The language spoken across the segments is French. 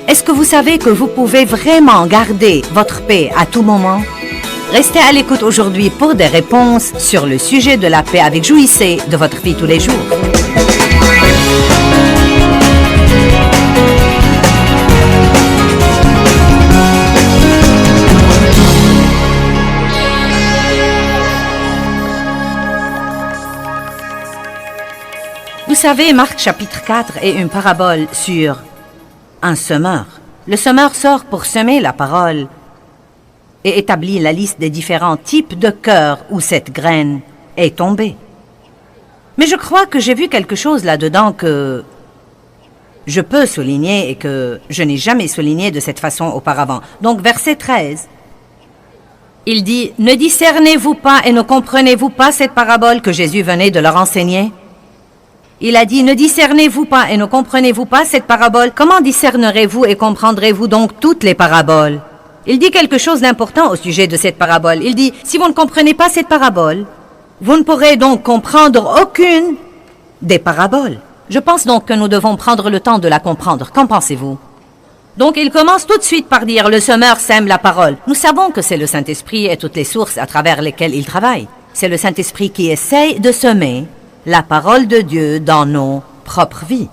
Est-ce que vous savez que vous pouvez vraiment garder votre paix à tout moment? Restez à l'écoute aujourd'hui pour des réponses sur le sujet de la paix avec Jouissez de votre vie tous les jours. Vous savez, Marc chapitre 4 est une parabole sur un semeur. Le semeur sort pour semer la parole et établit la liste des différents types de cœurs où cette graine est tombée. Mais je crois que j'ai vu quelque chose là-dedans que je peux souligner et que je n'ai jamais souligné de cette façon auparavant. Donc, verset 13, il dit « Ne discernez-vous pas et ne comprenez-vous pas cette parabole que Jésus venait de leur enseigner ?» Il a dit, ne discernez-vous pas et ne comprenez-vous pas cette parabole? Comment discernerez-vous et comprendrez-vous donc toutes les paraboles? Il dit quelque chose d'important au sujet de cette parabole. Il dit, si vous ne comprenez pas cette parabole, vous ne pourrez donc comprendre aucune des paraboles. Je pense donc que nous devons prendre le temps de la comprendre. Qu'en pensez-vous? Donc il commence tout de suite par dire, le semeur sème la parole. Nous savons que c'est le Saint-Esprit et toutes les sources à travers lesquelles il travaille. C'est le Saint-Esprit qui essaye de semer la parole de Dieu dans nos propres vies.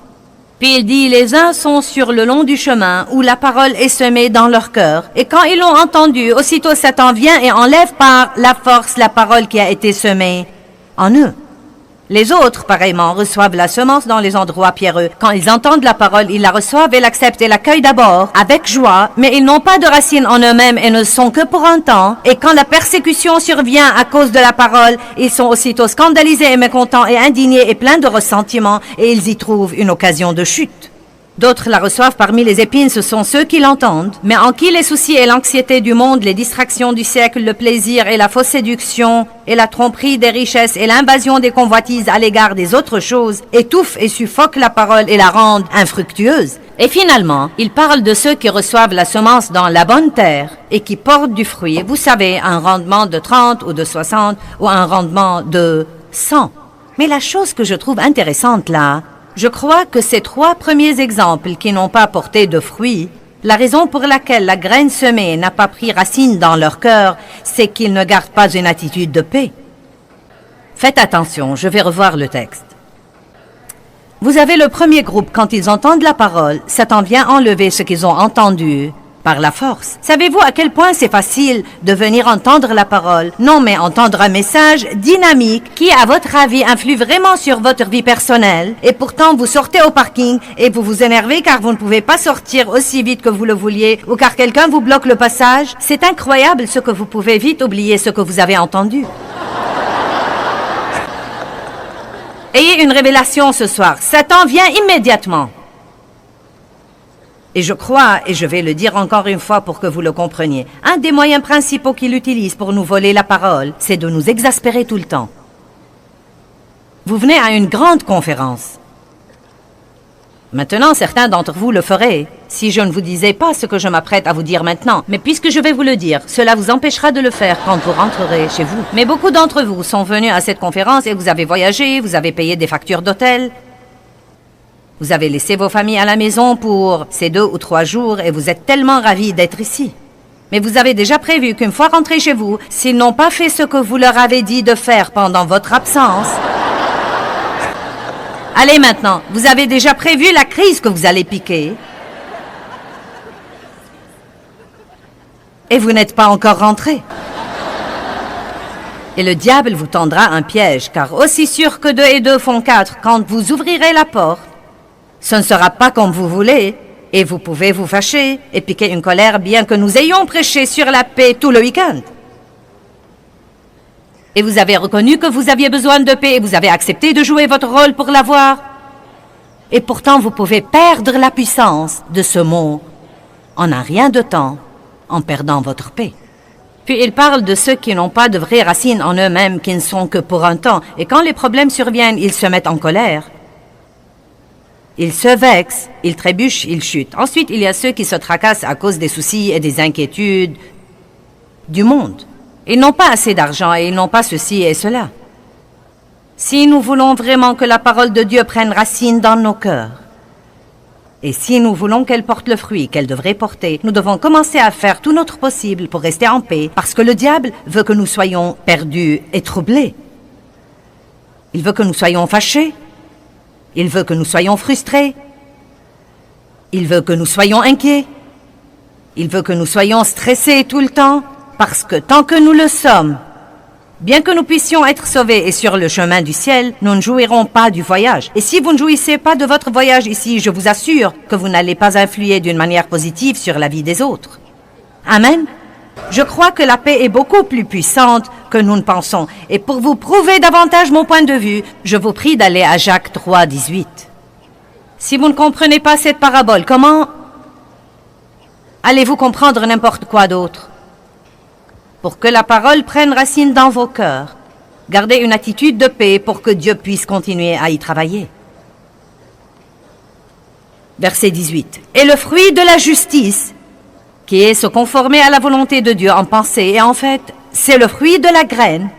Puis il dit, les uns sont sur le long du chemin où la parole est semée dans leur cœur. Et quand ils l'ont entendue, aussitôt Satan vient et enlève par la force la parole qui a été semée en eux. Les autres, pareillement, reçoivent la semence dans les endroits pierreux. Quand ils entendent la parole, ils la reçoivent et l'acceptent et l'accueillent d'abord avec joie, mais ils n'ont pas de racines en eux-mêmes et ne sont que pour un temps. Et quand la persécution survient à cause de la parole, ils sont aussitôt scandalisés et mécontents et indignés et pleins de ressentiment et ils y trouvent une occasion de chute. D'autres la reçoivent parmi les épines, ce sont ceux qui l'entendent, mais en qui les soucis et l'anxiété du monde, les distractions du siècle, le plaisir et la fausse séduction, et la tromperie des richesses et l'invasion des convoitises à l'égard des autres choses, étouffent et suffoquent la parole et la rendent infructueuse. Et finalement, il parle de ceux qui reçoivent la semence dans la bonne terre et qui portent du fruit. Vous savez, un rendement de 30 ou de 60 ou un rendement de 100. Mais la chose que je trouve intéressante là, je crois que ces trois premiers exemples qui n'ont pas porté de fruits, la raison pour laquelle la graine semée n'a pas pris racine dans leur cœur, c'est qu'ils ne gardent pas une attitude de paix. Faites attention, je vais revoir le texte. Vous avez le premier groupe, quand ils entendent la parole, Satan vient enlever ce qu'ils ont entendu par la force. Savez-vous à quel point c'est facile de venir entendre la parole? Non, mais entendre un message dynamique qui, à votre avis, influe vraiment sur votre vie personnelle. Et pourtant, vous sortez au parking et vous vous énervez car vous ne pouvez pas sortir aussi vite que vous le vouliez ou car quelqu'un vous bloque le passage. C'est incroyable ce que vous pouvez vite oublier ce que vous avez entendu. Ayez une révélation ce soir. Satan vient immédiatement. Et je crois, et je vais le dire encore une fois pour que vous le compreniez, un des moyens principaux qu'il utilise pour nous voler la parole, c'est de nous exaspérer tout le temps. Vous venez à une grande conférence. Maintenant, certains d'entre vous le feraient, si je ne vous disais pas ce que je m'apprête à vous dire maintenant. Mais puisque je vais vous le dire, cela vous empêchera de le faire quand vous rentrerez chez vous. Mais beaucoup d'entre vous sont venus à cette conférence et vous avez voyagé, vous avez payé des factures d'hôtel. Vous avez laissé vos familles à la maison pour ces 2 ou 3 jours et vous êtes tellement ravis d'être ici. Mais vous avez déjà prévu qu'une fois rentrés chez vous, s'ils n'ont pas fait ce que vous leur avez dit de faire pendant votre absence... Allez maintenant, vous avez déjà prévu la crise que vous allez piquer. Et vous n'êtes pas encore rentrés. Et le diable vous tendra un piège, car aussi sûr que 2 et 2 font 4, quand vous ouvrirez la porte, ce ne sera pas comme vous voulez, et vous pouvez vous fâcher et piquer une colère bien que nous ayons prêché sur la paix tout le week-end. Et vous avez reconnu que vous aviez besoin de paix et vous avez accepté de jouer votre rôle pour l'avoir. Et pourtant, vous pouvez perdre la puissance de ce mot en un rien de temps, en perdant votre paix. Puis il parle de ceux qui n'ont pas de vraies racines en eux-mêmes, qui ne sont que pour un temps. Et quand les problèmes surviennent, ils se mettent en colère. Ils se vexent, ils trébuchent, ils chutent. Ensuite, il y a ceux qui se tracassent à cause des soucis et des inquiétudes du monde. Ils n'ont pas assez d'argent et ils n'ont pas ceci et cela. Si nous voulons vraiment que la parole de Dieu prenne racine dans nos cœurs, Et si nous voulons qu'elle porte le fruit qu'elle devrait porter, nous devons commencer à faire tout notre possible pour rester en paix, parce que le diable veut que nous soyons perdus et troublés. Il veut que nous soyons fâchés. Il veut que nous soyons frustrés. Il veut que nous soyons inquiets. Il veut que nous soyons stressés tout le temps, parce que tant que nous le sommes, bien que nous puissions être sauvés et sur le chemin du ciel, nous ne jouirons pas du voyage. Et si vous ne jouissez pas de votre voyage ici, je vous assure que vous n'allez pas influer d'une manière positive sur la vie des autres. Amen. Je crois que la paix est beaucoup plus puissante que nous ne pensons. Et pour vous prouver davantage mon point de vue, je vous prie d'aller à Jacques 3, 18. Si vous ne comprenez pas cette parabole, comment allez-vous comprendre n'importe quoi d'autre? Pour que la parole prenne racine dans vos cœurs, gardez une attitude de paix pour que Dieu puisse continuer à y travailler. Verset 18. Et le fruit de la justice, qui est se conformer à la volonté de Dieu en pensée, et en fait, c'est le fruit de la graine.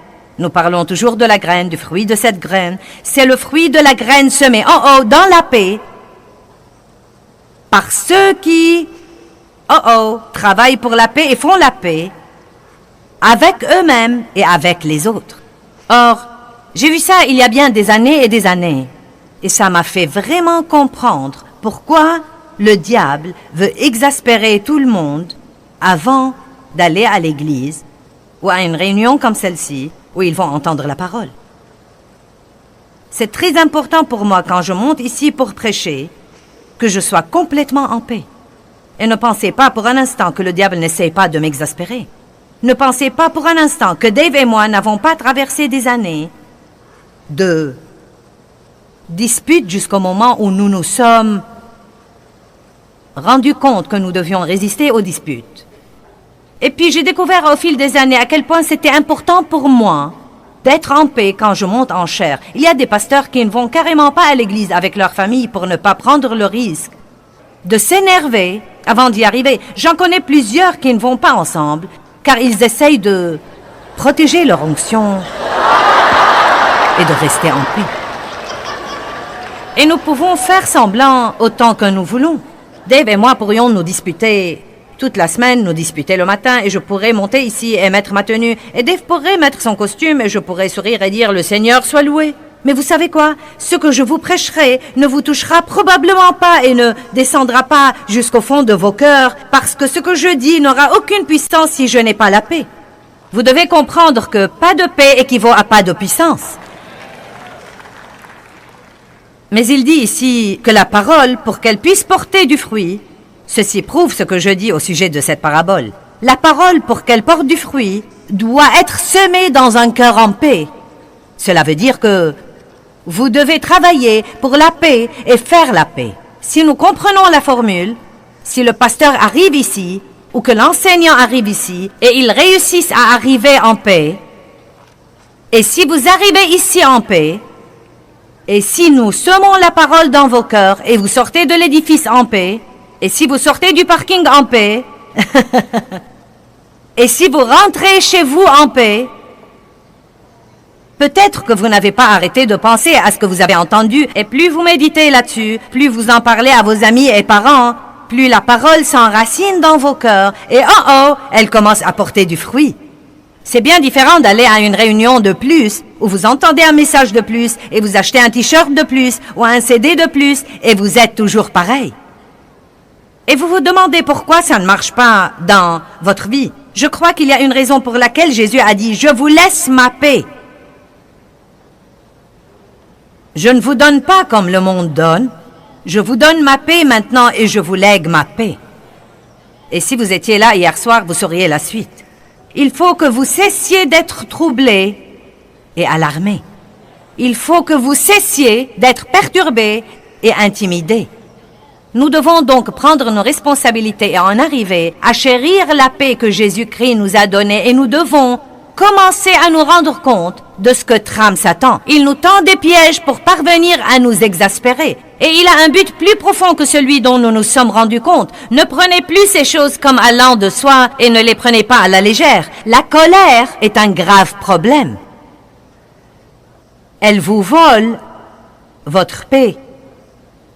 Nous parlons toujours de la graine, du fruit de cette graine. C'est le fruit de la graine semée en haut dans la paix par ceux qui travaillent pour la paix et font la paix avec eux-mêmes et avec les autres. Or, j'ai vu ça il y a bien des années et des années, et ça m'a fait vraiment comprendre pourquoi le diable veut exaspérer tout le monde avant d'aller à l'église ou à une réunion comme celle-ci où ils vont entendre la parole. C'est très important pour moi quand je monte ici pour prêcher que je sois complètement en paix. Et ne pensez pas pour un instant que le diable n'essaie pas de m'exaspérer. Ne pensez pas pour un instant que Dave et moi n'avons pas traversé des années de disputes jusqu'au moment où nous nous sommes rendus compte que nous devions résister aux disputes. Et puis j'ai découvert au fil des années à quel point c'était important pour moi d'être en paix quand je monte en chair. Il y a des pasteurs qui ne vont carrément pas à l'église avec leur famille pour ne pas prendre le risque de s'énerver avant d'y arriver. J'en connais plusieurs qui ne vont pas ensemble car ils essayent de protéger leur onction et de rester en paix. Et nous pouvons faire semblant autant que nous voulons. Dave et moi pourrions nous disputer toute la semaine, nous disputer le matin, et je pourrais monter ici et mettre ma tenue, et Dave pourrait mettre son costume, et je pourrais sourire et dire « Le Seigneur soit loué ». Mais vous savez quoi? Ce que je vous prêcherai ne vous touchera probablement pas et ne descendra pas jusqu'au fond de vos cœurs, parce que ce que je dis n'aura aucune puissance si je n'ai pas la paix. Vous devez comprendre que pas de paix équivaut à pas de puissance. Mais il dit ici que la parole, pour qu'elle puisse porter du fruit, ceci prouve ce que je dis au sujet de cette parabole. La parole, pour qu'elle porte du fruit, doit être semée dans un cœur en paix. Cela veut dire que vous devez travailler pour la paix et faire la paix. Si nous comprenons la formule, si le pasteur arrive ici, ou que l'enseignant arrive ici, et ils réussissent à arriver en paix, et si vous arrivez ici en paix, et si nous semons la parole dans vos cœurs, et vous sortez de l'édifice en paix, et si vous sortez du parking en paix, et si vous rentrez chez vous en paix, peut-être que vous n'avez pas arrêté de penser à ce que vous avez entendu, et plus vous méditez là-dessus, plus vous en parlez à vos amis et parents, plus la parole s'enracine dans vos cœurs, et elle commence à porter du fruit. C'est bien différent d'aller à une réunion de plus, où vous entendez un message de plus, et vous achetez un t-shirt de plus, ou un CD de plus, et vous êtes toujours pareil. Et vous vous demandez pourquoi ça ne marche pas dans votre vie. Je crois qu'il y a une raison pour laquelle Jésus a dit « Je vous laisse ma paix ». Je ne vous donne pas comme le monde donne. Je vous donne ma paix maintenant et je vous lègue ma paix. Et si vous étiez là hier soir, vous sauriez la suite. Il faut que vous cessiez d'être troublés et alarmés. Il faut que vous cessiez d'être perturbés et intimidés. Nous devons donc prendre nos responsabilités et en arriver à chérir la paix que Jésus-Christ nous a donnée et nous devons commencer à nous rendre compte de ce que trame Satan. Il nous tend des pièges pour parvenir à nous exaspérer. Et il a un but plus profond que celui dont nous nous sommes rendus compte. Ne prenez plus ces choses comme allant de soi et ne les prenez pas à la légère. La colère est un grave problème. Elle vous vole votre paix.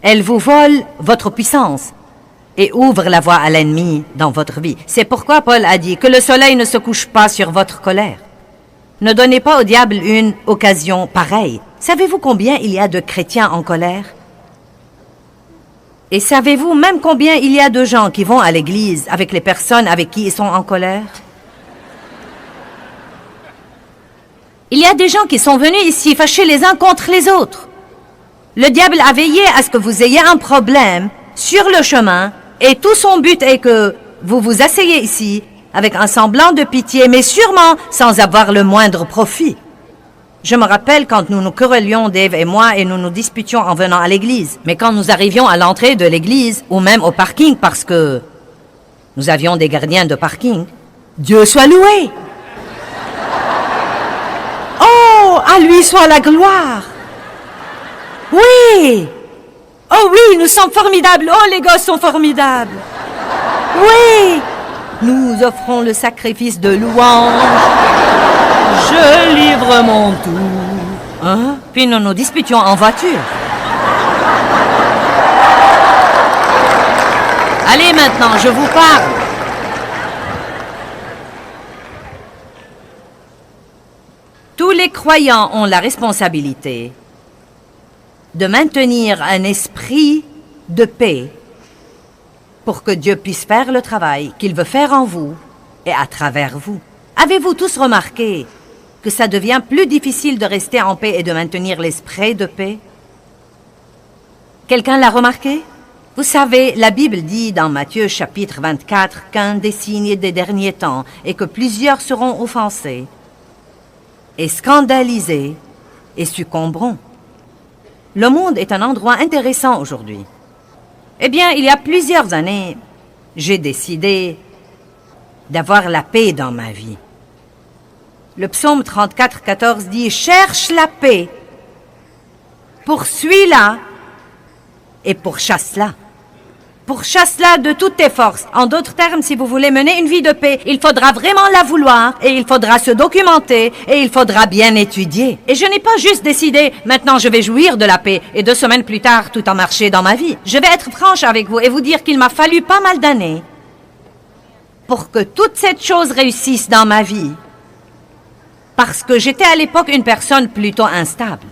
Elle vous vole votre puissance et ouvre la voie à l'ennemi dans votre vie. C'est pourquoi Paul a dit que le soleil ne se couche pas sur votre colère. Ne donnez pas au diable une occasion pareille. Savez-vous combien il y a de chrétiens en colère? Et savez-vous même combien il y a de gens qui vont à l'église avec les personnes avec qui ils sont en colère? Il y a des gens qui sont venus ici fâchés les uns contre les autres. Le diable a veillé à ce que vous ayez un problème sur le chemin et tout son but est que vous vous asseyez ici avec un semblant de pitié, mais sûrement sans avoir le moindre profit. Je me rappelle quand nous nous querellions, Dave et moi, et nous nous disputions en venant à l'église. Mais quand nous arrivions à l'entrée de l'église, ou même au parking, parce que nous avions des gardiens de parking, Dieu soit loué! Oh, à lui soit la gloire! Oui! Oh oui, nous sommes formidables! Oh, les gosses sont formidables! Oui! Nous offrons le sacrifice de louange. Je livre mon tout. Hein? Puis nous nous disputions en voiture. Allez maintenant, je vous parle. Tous les croyants ont la responsabilité de maintenir un esprit de paix pour que Dieu puisse faire le travail qu'il veut faire en vous et à travers vous. Avez-vous tous remarqué que ça devient plus difficile de rester en paix et de maintenir l'esprit de paix? Quelqu'un l'a remarqué? Vous savez, la Bible dit dans Matthieu chapitre 24 qu'un des signes des derniers temps est que plusieurs seront offensés et scandalisés et succomberont. Le monde est un endroit intéressant aujourd'hui. Eh bien, il y a plusieurs années, j'ai décidé d'avoir la paix dans ma vie. Le psaume 34, 14 dit « Cherche la paix, poursuis-la et pourchasse-la. Pourchasse-la de toutes tes forces. » En d'autres termes, si vous voulez mener une vie de paix, il faudra vraiment la vouloir et il faudra se documenter et il faudra bien étudier. Et je n'ai pas juste décidé « Maintenant, je vais jouir de la paix » et 2 semaines plus tard, tout a marché dans ma vie. Je vais être franche avec vous et vous dire qu'il m'a fallu pas mal d'années pour que toute cette chose réussisse dans ma vie. Parce que j'étais à l'époque une personne plutôt instable.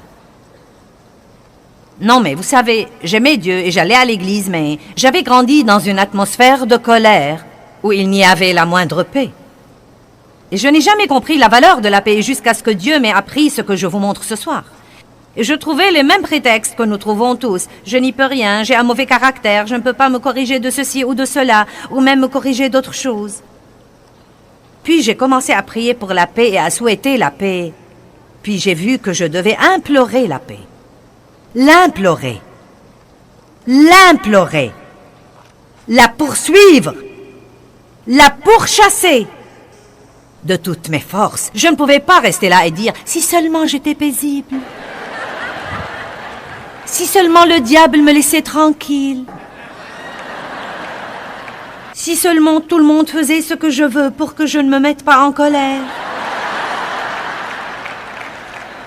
Non, mais vous savez, j'aimais Dieu et j'allais à l'église, mais j'avais grandi dans une atmosphère de colère où il n'y avait la moindre paix. Et je n'ai jamais compris la valeur de la paix jusqu'à ce que Dieu m'ait appris ce que je vous montre ce soir. Et je trouvais les mêmes prétextes que nous trouvons tous. Je n'y peux rien, j'ai un mauvais caractère, je ne peux pas me corriger de ceci ou de cela, ou même me corriger d'autre chose. Puis j'ai commencé à prier pour la paix et à souhaiter la paix. Puis j'ai vu que je devais implorer la paix. L'implorer. L'implorer. La poursuivre. La pourchasser. De toutes mes forces. Je ne pouvais pas rester là et dire « Si seulement j'étais paisible. Si seulement le diable me laissait tranquille. Si seulement tout le monde faisait ce que je veux pour que je ne me mette pas en colère.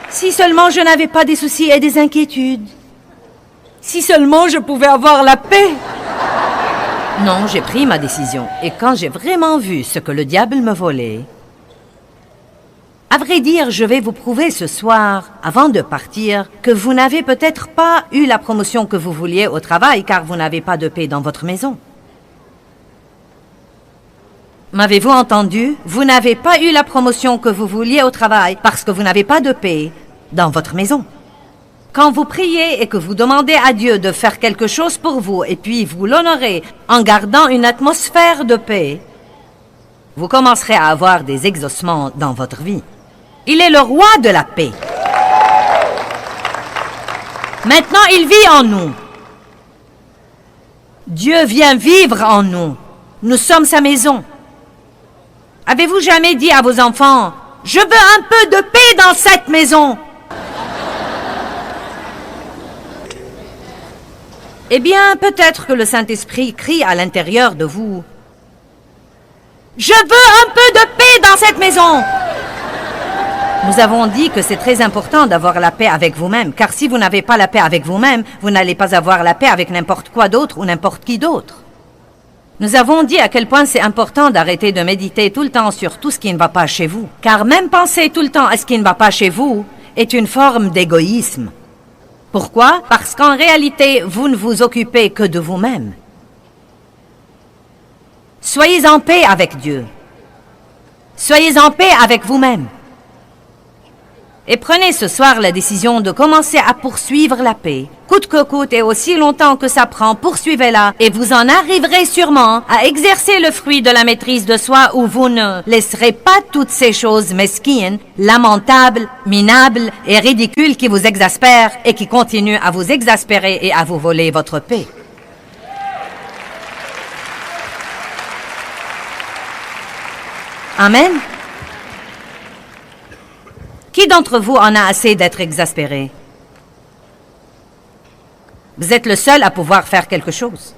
Si seulement je n'avais pas des soucis et des inquiétudes. Si seulement je pouvais avoir la paix. » Non, j'ai pris ma décision. Et quand j'ai vraiment vu ce que le diable me volait, à vrai dire, je vais vous prouver ce soir, avant de partir, que vous n'avez peut-être pas eu la promotion que vous vouliez au travail car vous n'avez pas de paix dans votre maison. M'avez-vous entendu? Vous n'avez pas eu la promotion que vous vouliez au travail parce que vous n'avez pas de paix dans votre maison. Quand vous priez et que vous demandez à Dieu de faire quelque chose pour vous et puis vous l'honorez en gardant une atmosphère de paix, vous commencerez à avoir des exaucements dans votre vie. Il est le roi de la paix. Maintenant, il vit en nous. Dieu vient vivre en nous. Nous sommes sa maison. Avez-vous jamais dit à vos enfants, « Je veux un peu de paix dans cette maison » Eh bien, peut-être que le Saint-Esprit crie à l'intérieur de vous, « Je veux un peu de paix dans cette maison » Nous avons dit que c'est très important d'avoir la paix avec vous-même, car si vous n'avez pas la paix avec vous-même, vous n'allez pas avoir la paix avec n'importe quoi d'autre ou n'importe qui d'autre. Nous avons dit à quel point c'est important d'arrêter de méditer tout le temps sur tout ce qui ne va pas chez vous, car même penser tout le temps à ce qui ne va pas chez vous est une forme d'égoïsme. Pourquoi? Parce qu'en réalité, vous ne vous occupez que de vous-même. Soyez en paix avec Dieu. Soyez en paix avec vous-même. Et prenez ce soir la décision de commencer à poursuivre la paix. Coûte que coûte et aussi longtemps que ça prend, poursuivez-la et vous en arriverez sûrement à exercer le fruit de la maîtrise de soi où vous ne laisserez pas toutes ces choses mesquines, lamentables, minables et ridicules qui vous exaspèrent et qui continuent à vous exaspérer et à vous voler votre paix. Amen. Qui d'entre vous en a assez d'être exaspéré? Vous êtes le seul à pouvoir faire quelque chose.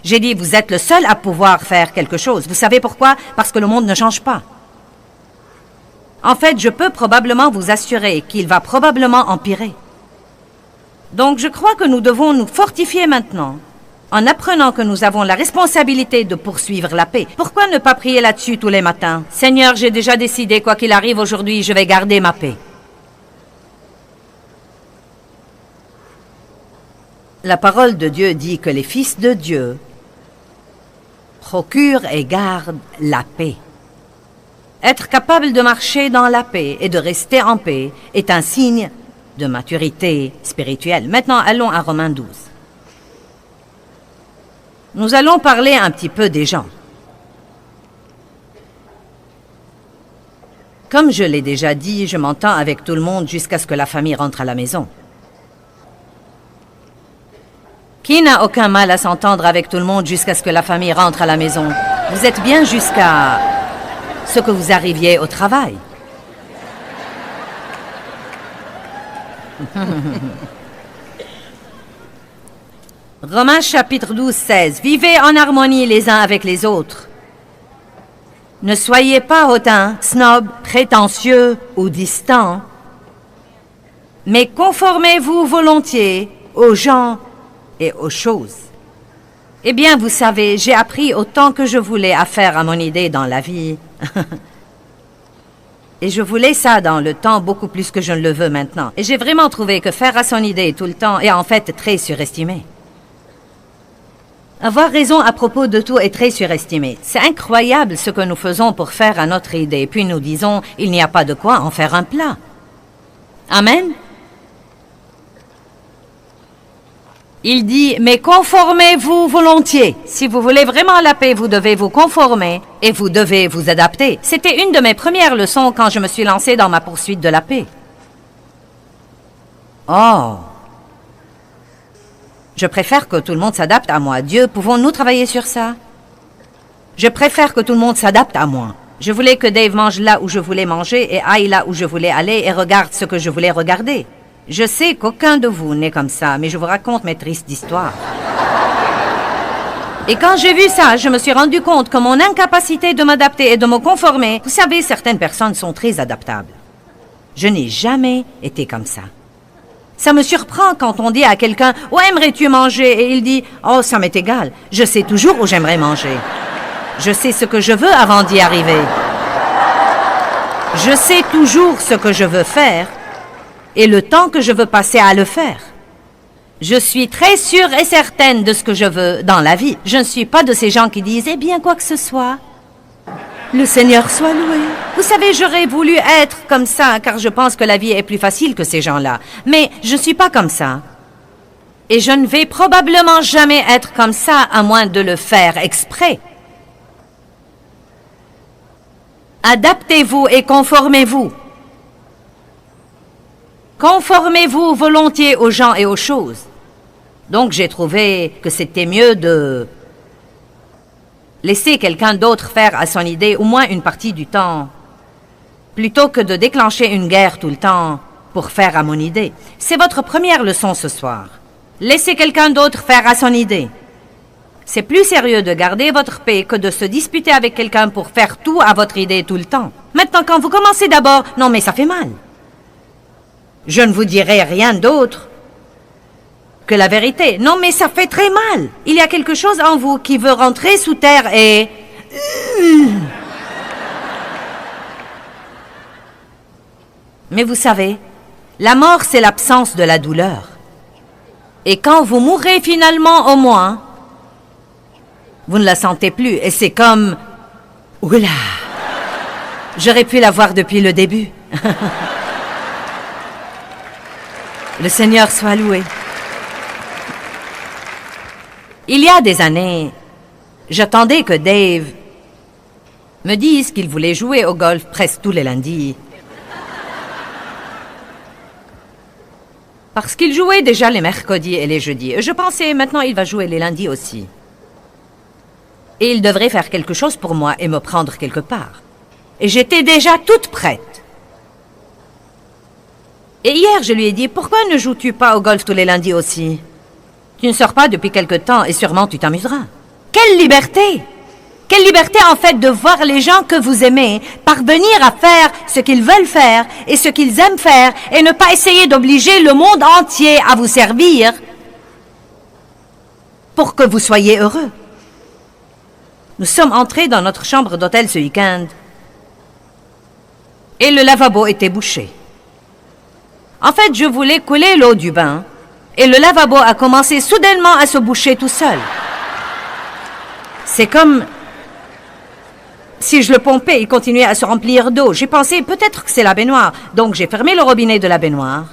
J'ai dit, vous êtes le seul à pouvoir faire quelque chose. Vous savez pourquoi? Parce que le monde ne change pas. En fait, je peux probablement vous assurer qu'il va probablement empirer. Donc, je crois que nous devons nous fortifier maintenant, en apprenant que nous avons la responsabilité de poursuivre la paix. Pourquoi ne pas prier là-dessus tous les matins? Seigneur, j'ai déjà décidé, quoi qu'il arrive aujourd'hui, je vais garder ma paix. La parole de Dieu dit que les fils de Dieu procurent et gardent la paix. Être capable de marcher dans la paix et de rester en paix est un signe de maturité spirituelle. Maintenant, allons à Romains 12. Nous allons parler un petit peu des gens. Comme je l'ai déjà dit, je m'entends avec tout le monde jusqu'à ce que la famille rentre à la maison. Qui n'a aucun mal à s'entendre avec tout le monde jusqu'à ce que la famille rentre à la maison? Vous êtes bien jusqu'à ce que vous arriviez au travail. Romains chapitre 12, 16. Vivez en harmonie les uns avec les autres. Ne soyez pas hautains, snobs, prétentieux ou distants, mais conformez-vous volontiers aux gens et aux choses. Eh bien, vous savez, j'ai appris autant que je voulais à faire à mon idée dans la vie. Et je voulais ça dans le temps beaucoup plus que je ne le veux maintenant. Et j'ai vraiment trouvé que faire à son idée tout le temps est en fait très surestimé. Avoir raison à propos de tout est très surestimé. C'est incroyable ce que nous faisons pour faire à notre idée. Puis nous disons, il n'y a pas de quoi en faire un plat. Amen. Il dit, mais conformez-vous volontiers. Si vous voulez vraiment la paix, vous devez vous conformer et vous devez vous adapter. C'était une de mes premières leçons quand je me suis lancée dans ma poursuite de la paix. Oh! Je préfère que tout le monde s'adapte à moi. Dieu, pouvons-nous travailler sur ça? Je préfère que tout le monde s'adapte à moi. Je voulais que Dave mange là où je voulais manger et aille là où je voulais aller et regarde ce que je voulais regarder. Je sais qu'aucun de vous n'est comme ça, mais je vous raconte mes tristes histoires. Et quand j'ai vu ça, je me suis rendu compte que mon incapacité de m'adapter et de me conformer, vous savez, certaines personnes sont très adaptables. Je n'ai jamais été comme ça. Ça me surprend quand on dit à quelqu'un « Où aimerais-tu manger ?» et il dit « Oh, ça m'est égal, je sais toujours où j'aimerais manger. Je sais ce que je veux avant d'y arriver. Je sais toujours ce que je veux faire et le temps que je veux passer à le faire. Je suis très sûre et certaine de ce que je veux dans la vie. Je ne suis pas de ces gens qui disent « Eh bien, quoi que ce soit, le Seigneur soit loué. » Vous savez, j'aurais voulu être comme ça, car je pense que la vie est plus facile que ces gens-là. Mais je ne suis pas comme ça. Et je ne vais probablement jamais être comme ça, à moins de le faire exprès. Adaptez-vous et conformez-vous. Conformez-vous volontiers aux gens et aux choses. Donc j'ai trouvé que c'était mieux de laisser quelqu'un d'autre faire à son idée au moins une partie du temps, plutôt que de déclencher une guerre tout le temps pour faire à mon idée. C'est votre première leçon ce soir. Laissez quelqu'un d'autre faire à son idée. C'est plus sérieux de garder votre paix que de se disputer avec quelqu'un pour faire tout à votre idée tout le temps. Maintenant, quand vous commencez d'abord, non mais ça fait mal. Je ne vous dirai rien d'autre que la vérité. Non mais ça fait très mal. Il y a quelque chose en vous qui veut rentrer sous terre et... Mais vous savez, la mort c'est l'absence de la douleur. Et quand vous mourrez finalement au moins, vous ne la sentez plus et c'est comme... Oula! J'aurais pu la voir depuis le début. Le Seigneur soit loué. Il y a des années, j'attendais que Dave me dise qu'il voulait jouer au golf presque tous les lundis. Parce qu'il jouait déjà les mercredis et les jeudis. Je pensais, maintenant il va jouer les lundis aussi. Et il devrait faire quelque chose pour moi et me prendre quelque part. Et j'étais déjà toute prête. Et hier, je lui ai dit, pourquoi ne joues-tu pas au golf tous les lundis aussi? Tu ne sors pas depuis quelque temps et sûrement tu t'amuseras. Quelle liberté! Quelle liberté en fait de voir les gens que vous aimez parvenir à faire ce qu'ils veulent faire et ce qu'ils aiment faire et ne pas essayer d'obliger le monde entier à vous servir pour que vous soyez heureux. Nous sommes entrés dans notre chambre d'hôtel ce week-end et le lavabo était bouché. En fait, je voulais couler l'eau du bain et le lavabo a commencé soudainement à se boucher tout seul. C'est comme si je le pompais, il continuait à se remplir d'eau. J'ai pensé peut-être que c'est la baignoire. Donc j'ai fermé le robinet de la baignoire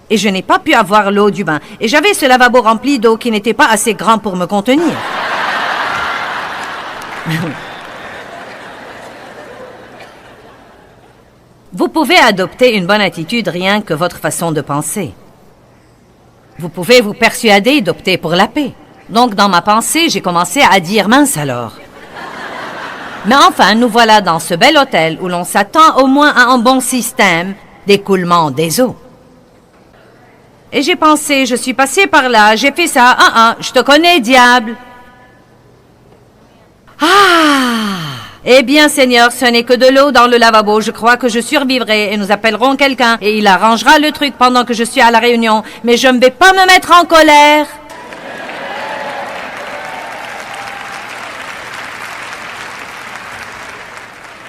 et je n'ai pas pu avoir l'eau du bain. Et j'avais ce lavabo rempli d'eau qui n'était pas assez grand pour me contenir. Vous pouvez adopter une bonne attitude rien que votre façon de penser. Vous pouvez vous persuader d'opter pour la paix. Donc dans ma pensée, j'ai commencé à dire mince alors. Mais enfin, nous voilà dans ce bel hôtel où l'on s'attend au moins à un bon système d'écoulement des eaux. Et j'ai pensé, je suis passé par là, j'ai fait ça, je te connais, diable. Eh bien, Seigneur, ce n'est que de l'eau dans le lavabo. Je crois que je survivrai et nous appellerons quelqu'un et il arrangera le truc pendant que je suis à la réunion. Mais je ne vais pas me mettre en colère.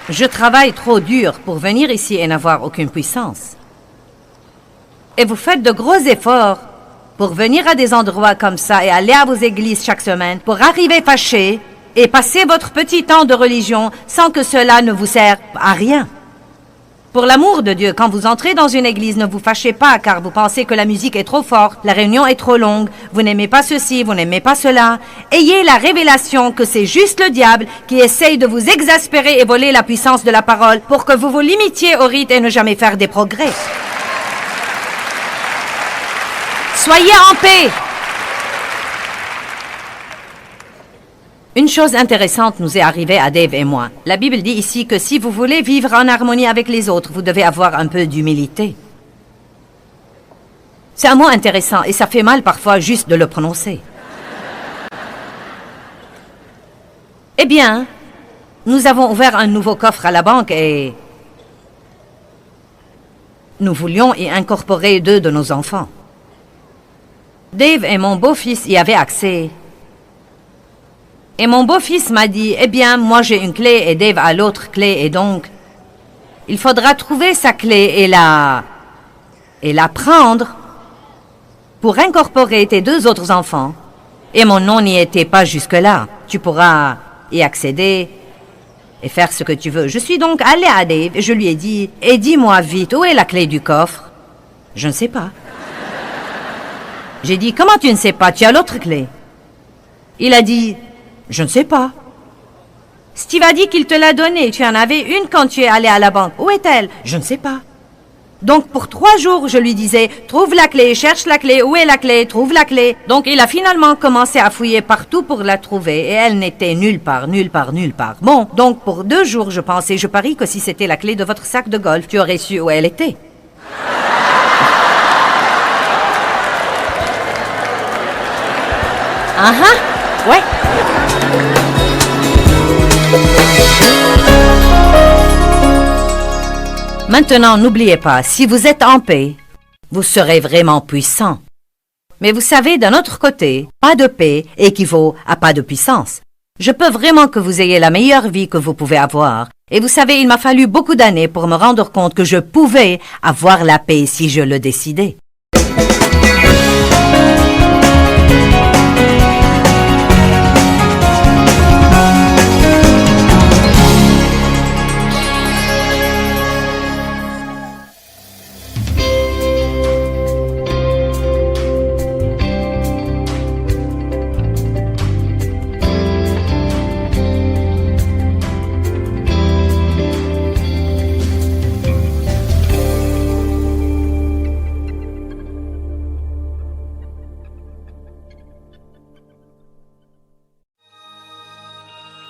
Je travaille trop dur pour venir ici et n'avoir aucune puissance. Et vous faites de gros efforts pour venir à des endroits comme ça et aller à vos églises chaque semaine pour arriver fâché et passer votre petit temps de religion sans que cela ne vous serve à rien. Pour l'amour de Dieu, quand vous entrez dans une église, ne vous fâchez pas car vous pensez que la musique est trop forte, la réunion est trop longue, vous n'aimez pas ceci, vous n'aimez pas cela. Ayez la révélation que c'est juste le diable qui essaye de vous exaspérer et voler la puissance de la parole pour que vous vous limitiez au rite et ne jamais faire des progrès. Soyez en paix. Une chose intéressante nous est arrivée à Dave et moi. La Bible dit ici que si vous voulez vivre en harmonie avec les autres, vous devez avoir un peu d'humilité. C'est un mot intéressant et ça fait mal parfois juste de le prononcer. Eh bien, nous avons ouvert un nouveau coffre à la banque et nous voulions y incorporer 2 de nos enfants. Dave et mon beau-fils y avaient accès. Et mon beau-fils m'a dit, eh bien, moi j'ai une clé et Dave a l'autre clé et donc, il faudra trouver sa clé et la prendre pour incorporer tes 2 autres enfants. Et mon nom n'y était pas jusque-là. Tu pourras y accéder et faire ce que tu veux. Je suis donc allée à Dave et je lui ai dit, et dis-moi vite, où est la clé du coffre? Je ne sais pas. J'ai dit, comment tu ne sais pas? Tu as l'autre clé. Il a dit, je ne sais pas. Steve a dit qu'il te l'a donnée. Tu en avais une quand tu es allé à la banque. Où est-elle? Je ne sais pas. Donc pour 3 jours, je lui disais, trouve la clé, cherche la clé, où est la clé, trouve la clé. Donc il a finalement commencé à fouiller partout pour la trouver et elle n'était nulle part, nulle part, nulle part. Bon, donc pour 2 jours, je pensais, je parie que si c'était la clé de votre sac de golf, tu aurais su où elle était. Ouais. Maintenant, n'oubliez pas, si vous êtes en paix, vous serez vraiment puissant. Mais vous savez, d'un autre côté, pas de paix équivaut à pas de puissance. Je peux vraiment que vous ayez la meilleure vie que vous pouvez avoir. Et vous savez, il m'a fallu beaucoup d'années pour me rendre compte que je pouvais avoir la paix si je le décidais.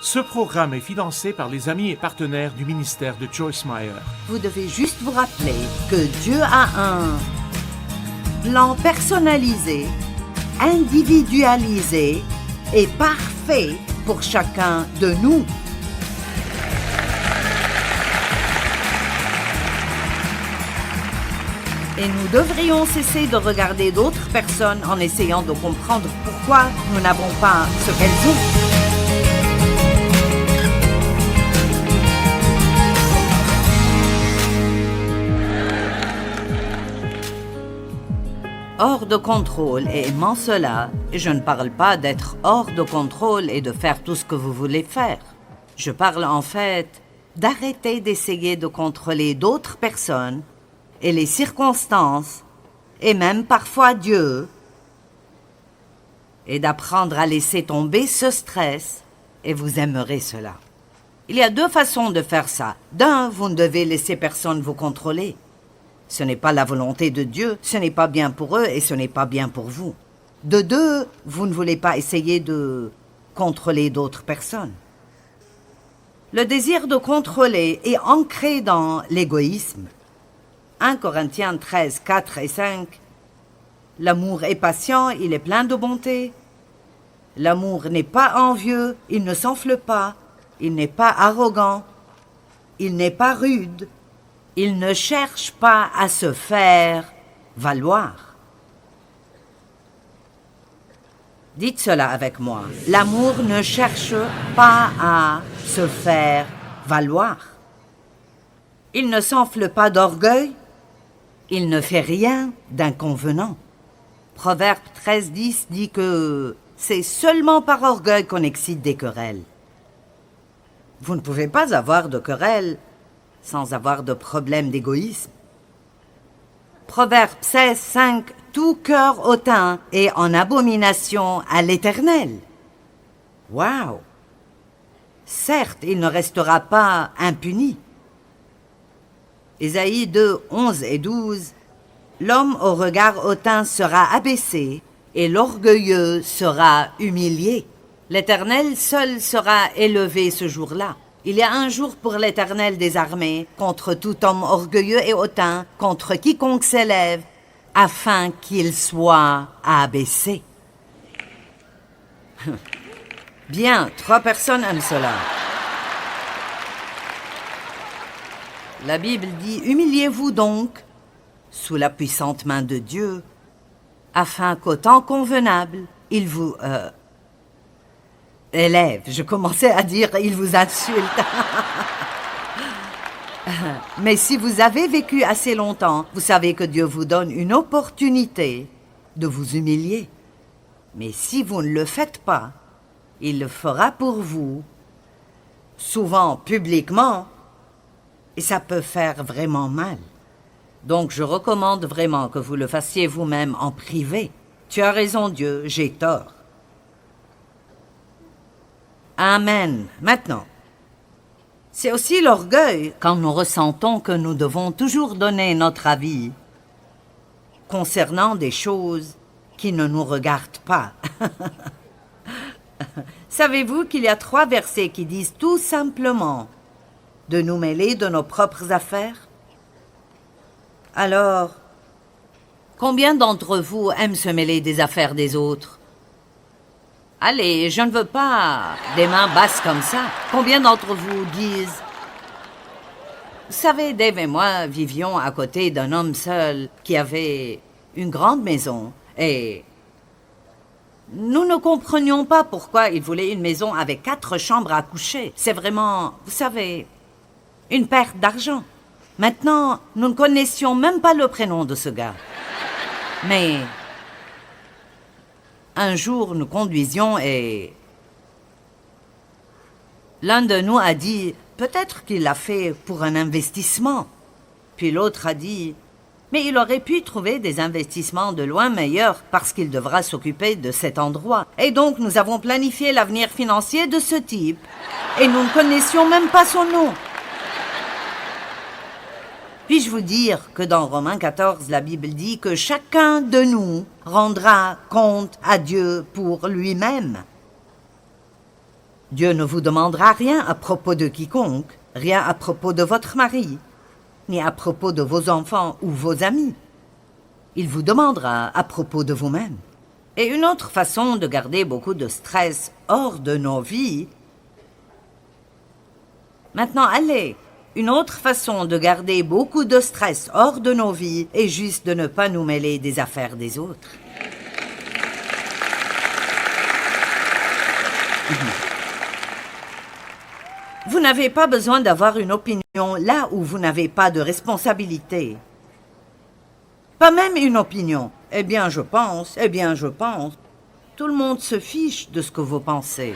Ce programme est financé par les amis et partenaires du ministère de Joyce Meyer. Vous devez juste vous rappeler que Dieu a un plan personnalisé, individualisé et parfait pour chacun de nous. Et nous devrions cesser de regarder d'autres personnes en essayant de comprendre pourquoi nous n'avons pas ce qu'elles ont. Hors de contrôle et aimant cela, je ne parle pas d'être hors de contrôle et de faire tout ce que vous voulez faire. Je parle en fait d'arrêter d'essayer de contrôler d'autres personnes et les circonstances, et même parfois Dieu, et d'apprendre à laisser tomber ce stress, et vous aimerez cela. Il y a deux façons de faire ça. D'un, vous ne devez laisser personne vous contrôler. Ce n'est pas la volonté de Dieu, ce n'est pas bien pour eux et ce n'est pas bien pour vous. De deux, vous ne voulez pas essayer de contrôler d'autres personnes. Le désir de contrôler est ancré dans l'égoïsme. 1 Corinthiens 13, 4 et 5. L'amour est patient, il est plein de bonté. L'amour n'est pas envieux, il ne s'enfle pas, il n'est pas arrogant, il n'est pas rude. Il ne cherche pas à se faire valoir. Dites cela avec moi. L'amour ne cherche pas à se faire valoir. Il ne s'enfle pas d'orgueil. Il ne fait rien d'inconvenant. Proverbe 13:10 dit que c'est seulement par orgueil qu'on excite des querelles. Vous ne pouvez pas avoir de querelles sans avoir de problème d'égoïsme. Proverbe 16:5. Tout cœur hautain est en abomination à l'Éternel. Wow! Certes, il ne restera pas impuni. Ésaïe 2, 11 et 12. L'homme au regard hautain sera abaissé et l'orgueilleux sera humilié. L'Éternel seul sera élevé ce jour-là. Il y a un jour pour l'Éternel des armées, contre tout homme orgueilleux et hautain, contre quiconque s'élève, afin qu'il soit abaissé. Bien, 3 personnes aiment cela. La Bible dit « Humiliez-vous donc, sous la puissante main de Dieu, afin qu'au temps convenable, il vous... élève. » Je commençais à dire « il vous insulte ». Mais si vous avez vécu assez longtemps, vous savez que Dieu vous donne une opportunité de vous humilier. Mais si vous ne le faites pas, il le fera pour vous, souvent publiquement, et ça peut faire vraiment mal. Donc je recommande vraiment que vous le fassiez vous-même en privé. Tu as raison, Dieu, j'ai tort. Amen. Maintenant, c'est aussi l'orgueil quand nous ressentons que nous devons toujours donner notre avis concernant des choses qui ne nous regardent pas. Savez-vous qu'il y a 3 versets qui disent tout simplement de nous mêler de nos propres affaires? Alors, combien d'entre vous aiment se mêler des affaires des autres? Allez, je ne veux pas des mains basses comme ça. Combien d'entre vous disent Vous savez, Dave et moi vivions à côté d'un homme seul qui avait une grande maison et nous ne comprenions pas pourquoi il voulait une maison avec 4 chambres à coucher. C'est vraiment, vous savez, une perte d'argent. Maintenant, nous ne connaissions même pas le prénom de ce gars. Mais un jour, nous conduisions et l'un de nous a dit « Peut-être qu'il l'a fait pour un investissement. » Puis l'autre a dit « Mais il aurait pu trouver des investissements de loin meilleurs parce qu'il devra s'occuper de cet endroit. » Et donc, nous avons planifié l'avenir financier de ce type. Et nous ne connaissions même pas son nom. Puis-je vous dire que dans Romains 14, la Bible dit que chacun de nous rendra compte à Dieu pour lui-même. Dieu ne vous demandera rien à propos de quiconque, rien à propos de votre mari, ni à propos de vos enfants ou vos amis. Il vous demandera à propos de vous-même. Et une autre façon de garder beaucoup de stress hors de nos vies... Maintenant, allez, une autre façon de garder beaucoup de stress hors de nos vies est juste de ne pas nous mêler des affaires des autres. Vous n'avez pas besoin d'avoir une opinion là où vous n'avez pas de responsabilité. Pas même une opinion. Eh bien, je pense, eh bien, je pense. Tout le monde se fiche de ce que vous pensez.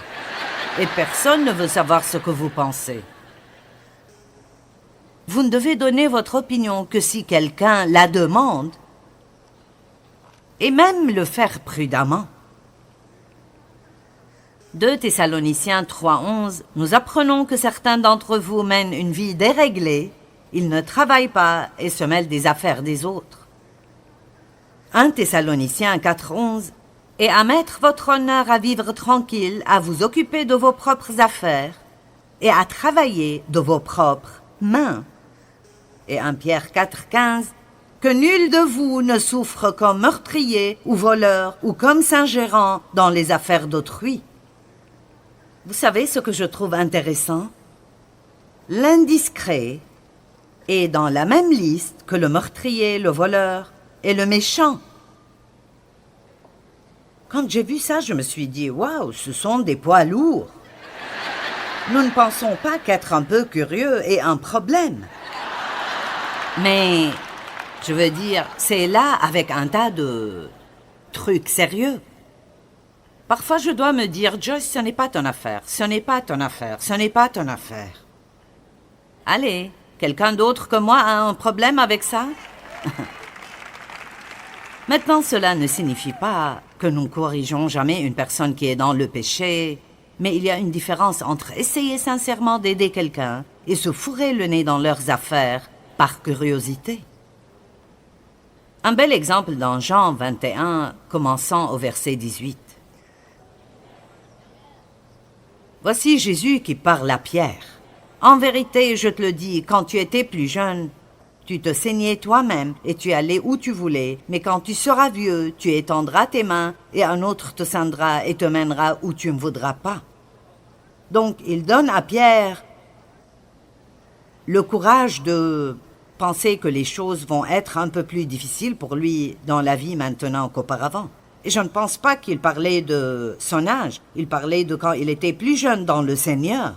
Et personne ne veut savoir ce que vous pensez. Vous ne devez donner votre opinion que si quelqu'un la demande, et même le faire prudemment. 2 Thessaloniciens 3:11, nous apprenons que certains d'entre vous mènent une vie déréglée, ils ne travaillent pas et se mêlent des affaires des autres. 1 Thessaloniciens 4:11, et à mettre votre honneur à vivre tranquille, à vous occuper de vos propres affaires et à travailler de vos propres mains. Et 1 Pierre 4:15, que nul de vous ne souffre comme meurtrier ou voleur ou comme s'ingérant dans les affaires d'autrui. Vous savez ce que je trouve intéressant? L'indiscret est dans la même liste que le meurtrier, le voleur et le méchant. Quand j'ai vu ça, je me suis dit « Waouh, ce sont des poids lourds !» Nous ne pensons pas qu'être un peu curieux est un problème. Mais, je veux dire, c'est là avec un tas de trucs sérieux. Parfois, je dois me dire, Joyce, ce n'est pas ton affaire, ce n'est pas ton affaire, ce n'est pas ton affaire. Allez, quelqu'un d'autre que moi a un problème avec ça? Maintenant, cela ne signifie pas que nous ne corrigeons jamais une personne qui est dans le péché, mais il y a une différence entre essayer sincèrement d'aider quelqu'un et se fourrer le nez dans leurs affaires par curiosité. Un bel exemple dans Jean 21, commençant au verset 18. Voici Jésus qui parle à Pierre. « En vérité, je te le dis, quand tu étais plus jeune, tu te saignais toi-même et tu allais où tu voulais, mais quand tu seras vieux, tu étendras tes mains et un autre te ceindra et te mènera où tu ne voudras pas. » Donc, il donne à Pierre le courage de penser que les choses vont être un peu plus difficiles pour lui dans la vie maintenant qu'auparavant. Et je ne pense pas qu'il parlait de son âge, il parlait de quand il était plus jeune dans le Seigneur.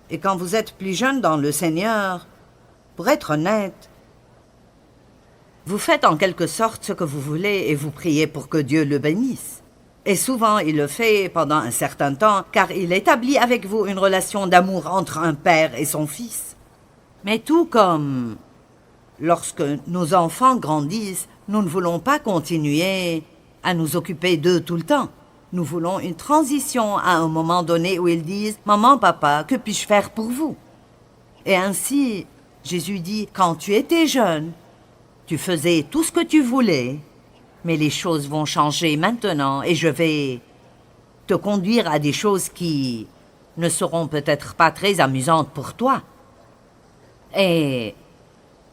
Et quand vous êtes plus jeune dans le Seigneur, pour être honnête, vous faites en quelque sorte ce que vous voulez et vous priez pour que Dieu le bénisse. Et souvent, il le fait pendant un certain temps, car il établit avec vous une relation d'amour entre un père et son fils. Mais tout comme lorsque nos enfants grandissent, nous ne voulons pas continuer à nous occuper d'eux tout le temps. Nous voulons une transition à un moment donné où ils disent « Maman, papa, que puis-je faire pour vous ?» Et ainsi, Jésus dit « Quand tu étais jeune, tu faisais tout ce que tu voulais, mais les choses vont changer maintenant et je vais te conduire à des choses qui ne seront peut-être pas très amusantes pour toi. » Et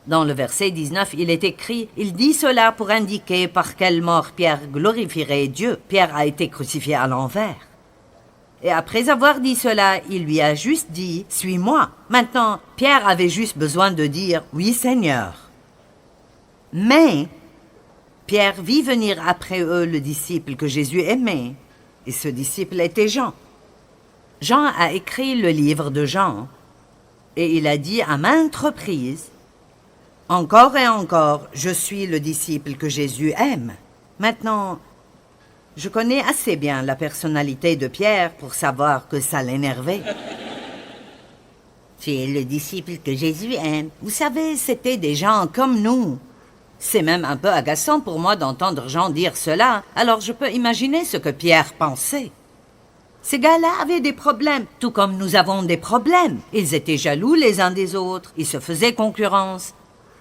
dans le verset 19, il est écrit « Il dit cela pour indiquer par quelle mort Pierre glorifierait Dieu. Pierre a été crucifié à l'envers. » Et après avoir dit cela, il lui a juste dit « Suis-moi ». Maintenant, Pierre avait juste besoin de dire « Oui, Seigneur ». Mais Pierre vit venir après eux le disciple que Jésus aimait, et ce disciple était Jean. Jean a écrit le livre de Jean, et il a dit à maintes reprises « Encore et encore, je suis le disciple que Jésus aime ». Maintenant, je connais assez bien la personnalité de Pierre pour savoir que ça l'énervait. « Tu es le disciple que Jésus aime ». Vous savez, c'était des gens comme nous. C'est même un peu agaçant pour moi d'entendre Jean dire cela, alors je peux imaginer ce que Pierre pensait. Ces gars-là avaient des problèmes, tout comme nous avons des problèmes. Ils étaient jaloux les uns des autres, ils se faisaient concurrence.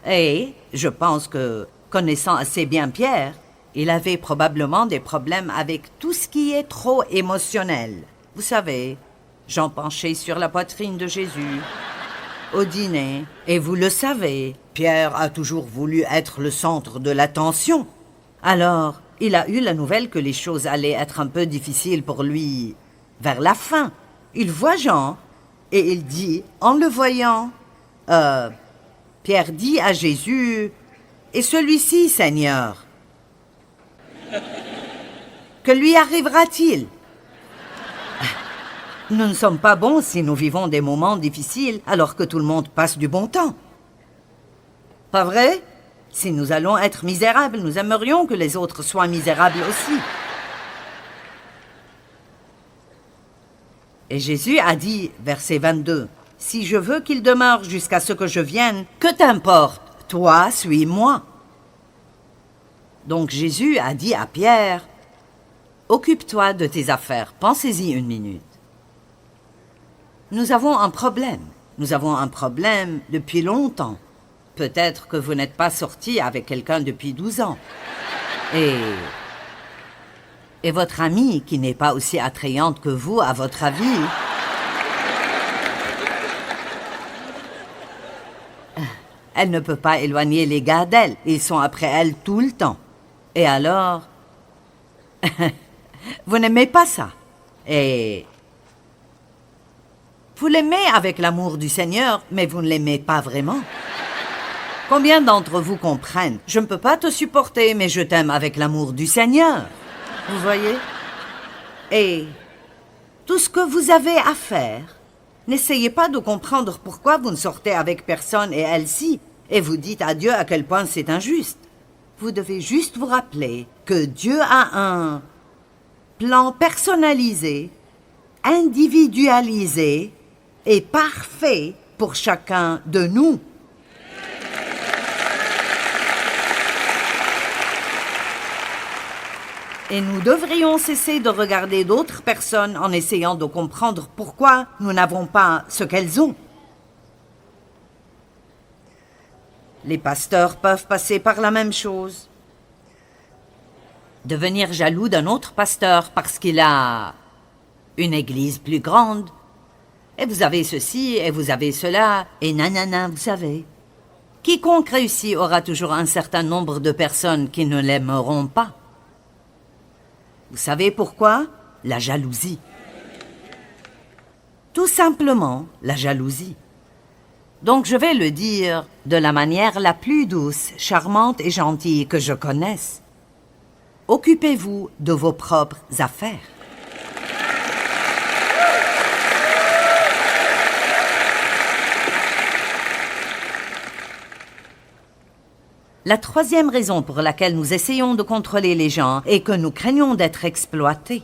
Et je pense que, connaissant assez bien Pierre, il avait probablement des problèmes avec tout ce qui est trop émotionnel. Vous savez, Jean penché sur la poitrine de Jésus au dîner, et vous le savez, Pierre a toujours voulu être le centre de l'attention. Alors, il a eu la nouvelle que les choses allaient être un peu difficiles pour lui vers la fin. Il voit Jean, et il dit, en le voyant, Pierre dit à Jésus, « Et celui-ci, Seigneur, que lui arrivera-t-il » Nous ne sommes pas bons si nous vivons des moments difficiles alors que tout le monde passe du bon temps. Pas vrai? Si nous allons être misérables, nous aimerions que les autres soient misérables aussi. Et Jésus a dit, verset 22, « Si je veux qu'il demeure jusqu'à ce que je vienne, que t'importe, toi, suis-moi. » Donc Jésus a dit à Pierre, « Occupe-toi de tes affaires, pensez-y une minute. » Nous avons un problème. Nous avons un problème depuis longtemps. Peut-être que vous n'êtes pas sorti avec quelqu'un depuis 12 ans. Et votre amie, qui n'est pas aussi attrayante que vous, à votre avis, elle ne peut pas éloigner les gars d'elle. Ils sont après elle tout le temps. Et alors, vous n'aimez pas ça. Et vous l'aimez avec l'amour du Seigneur, mais vous ne l'aimez pas vraiment. Combien d'entre vous comprennent? Je ne peux pas te supporter, mais je t'aime avec l'amour du Seigneur. Vous voyez? Et tout ce que vous avez à faire, n'essayez pas de comprendre pourquoi vous ne sortez avec personne et elle-ci, et vous dites à Dieu à quel point c'est injuste. Vous devez juste vous rappeler que Dieu a un plan personnalisé, individualisé et parfait pour chacun de nous. Et nous devrions cesser de regarder d'autres personnes en essayant de comprendre pourquoi nous n'avons pas ce qu'elles ont. Les pasteurs peuvent passer par la même chose. Devenir jaloux d'un autre pasteur parce qu'il a une église plus grande. Et vous avez ceci, et vous avez cela, et nanana, vous savez. Quiconque réussit aura toujours un certain nombre de personnes qui ne l'aimeront pas. Vous savez pourquoi? La jalousie. Tout simplement, la jalousie. Donc je vais le dire de la manière la plus douce, charmante et gentille que je connaisse. Occupez-vous de vos propres affaires. La troisième raison pour laquelle nous essayons de contrôler les gens est que nous craignons d'être exploités.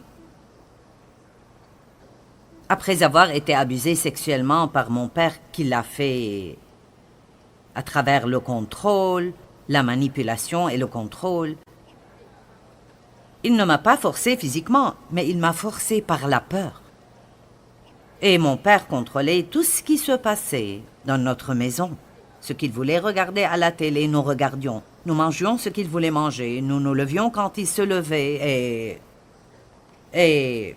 Après avoir été abusé sexuellement par mon père qui l'a fait à travers le contrôle, la manipulation et le contrôle, il ne m'a pas forcé physiquement, mais il m'a forcé par la peur. Et mon père contrôlait tout ce qui se passait dans notre maison. Ce qu'il voulait regarder à la télé, nous regardions. Nous mangions ce qu'il voulait manger. Nous nous levions quand il se levait. Et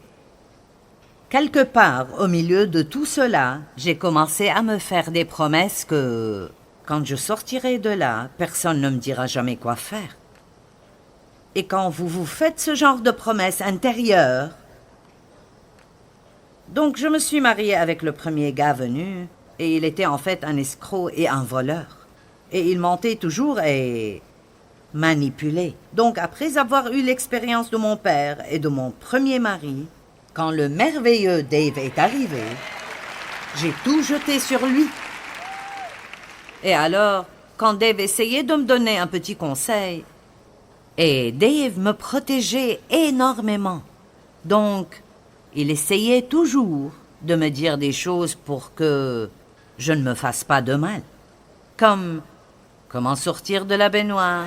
quelque part, au milieu de tout cela, j'ai commencé à me faire des promesses que, quand je sortirai de là, personne ne me dira jamais quoi faire. Et quand vous vous faites ce genre de promesses intérieures, Donc je me suis mariée avec le premier gars venu, et il était en fait un escroc et un voleur. Et il mentait toujours et manipulait. Donc après avoir eu l'expérience de mon père et de mon premier mari, quand le merveilleux Dave est arrivé, j'ai tout jeté sur lui. Et alors, quand Dave essayait de me donner un petit conseil, et Dave me protégeait énormément. Donc, il essayait toujours de me dire des choses pour que je ne me fasse pas de mal. Comme comment sortir de la baignoire.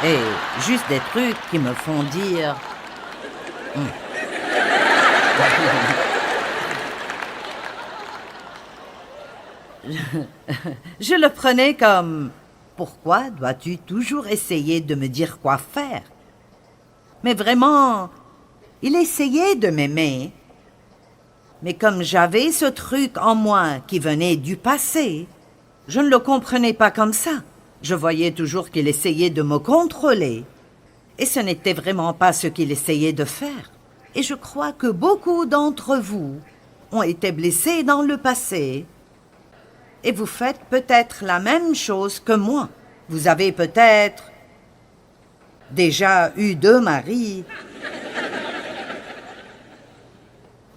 Et juste des trucs qui me font dire... Je le prenais comme... Pourquoi dois-tu toujours essayer de me dire quoi faire? Mais vraiment, il essayait de m'aimer. Mais comme j'avais ce truc en moi qui venait du passé, je ne le comprenais pas comme ça. Je voyais toujours qu'il essayait de me contrôler. Et ce n'était vraiment pas ce qu'il essayait de faire. Et je crois que beaucoup d'entre vous ont été blessés dans le passé. Et vous faites peut-être la même chose que moi. Vous avez peut-être déjà eu 2 maris.